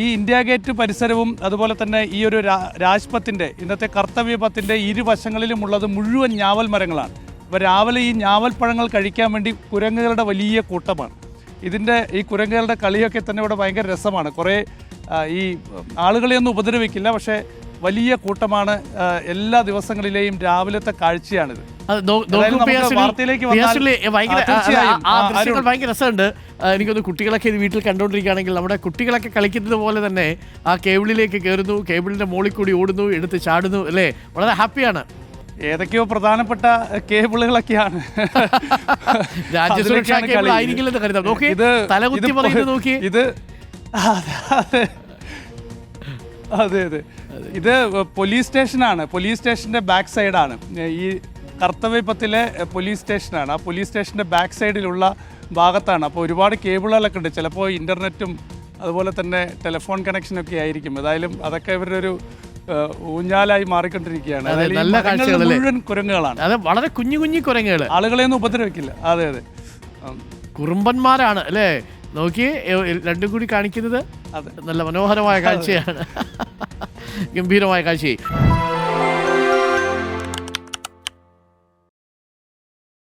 ഈ India gate പരിസരവും അതുപോലെ തന്നെ ഈ ഒരു രാജ്പഥിൻ്റെ ഇന്നത്തെ കർത്തവ്യപഥിൻ്റെ ഇരുവശങ്ങളിലുമുള്ളത് മുഴുവൻ ഞാവൽ മരങ്ങളാണ്. അപ്പോൾ രാവിലെ ഈ ഞാവൽപ്പഴങ്ങൾ കഴിക്കാൻ വേണ്ടി കുരങ്ങുകളുടെ വലിയ കൂട്ടമാണ്. ഈ കുരങ്ങുകളുടെ കളിയൊക്കെ തന്നെ ഇവിടെ ഭയങ്കര രസമാണ്. കുറേ ഈ ആളുകളെയൊന്നും ഉപദ്രവിക്കില്ല, പക്ഷേ വലിയ കൂട്ടമാണ്. എല്ലാ ദിവസങ്ങളിലെയും രാവിലത്തെ കാഴ്ചയാണിത്. ഭയങ്കര രസമുണ്ട്. എനിക്കൊന്ന് കുട്ടികളൊക്കെ ഇത് വീട്ടിൽ കണ്ടുകൊണ്ടിരിക്കുകയാണെങ്കിൽ നമ്മുടെ കുട്ടികളൊക്കെ കളിക്കുന്നത് പോലെ തന്നെ ആ കേബിളിലേക്ക് കയറുന്നു, കേബിളിന്റെ മുകളിൽ കൂടി ഓടുന്നു, എടുത്ത് ചാടുന്നു, അല്ലേ? വളരെ ഹാപ്പിയാണ്. ഏതൊക്കെയോ പ്രധാനപ്പെട്ട കേബിളുകളൊക്കെയാണ്. രാജ്യസുരക്ഷാ കേബിൾ ആയിരിക്കില്ലെന്ന് കരുതാം. നോക്കി തലകുത്തി പറയുന്നത് നോക്കി. അതെ അതെ, ഇത് പോലീസ് സ്റ്റേഷനാണ്. പോലീസ് സ്റ്റേഷൻ്റെ ബാക്ക് സൈഡാണ് ഈ കർത്തവ്യപഥിലെ പോലീസ് സ്റ്റേഷനാണ്. ആ പോലീസ് സ്റ്റേഷൻ്റെ ബാക്ക് സൈഡിലുള്ള ഭാഗത്താണ്. അപ്പോൾ ഒരുപാട് കേബിളുകളൊക്കെ ഉണ്ട്. ചിലപ്പോൾ ഇൻ്റർനെറ്റും അതുപോലെ തന്നെ ടെലിഫോൺ കണക്ഷനൊക്കെ ആയിരിക്കും. ഏതായാലും അതൊക്കെ ഇവരുടെ ഒരു ഊഞ്ഞാലായി മാറിക്കൊണ്ടിരിക്കുകയാണ്. മുഴുവൻ കുരങ്ങുകളാണ്. അത് വളരെ കുഞ്ഞു കുഞ്ഞു കുരങ്ങുകൾ, ആളുകളെയൊന്നും ഉപദ്രവിക്കില്ല. അതെ അതെ, കുറുമ്പന്മാരാണ് അല്ലേ? നോക്കി രണ്ടും കൂടി കാണിക്കുന്നത് നല്ല മനോഹരമായ കാഴ്ചയാണ്. ഗംഭീരമായ കാഴ്ചയായി.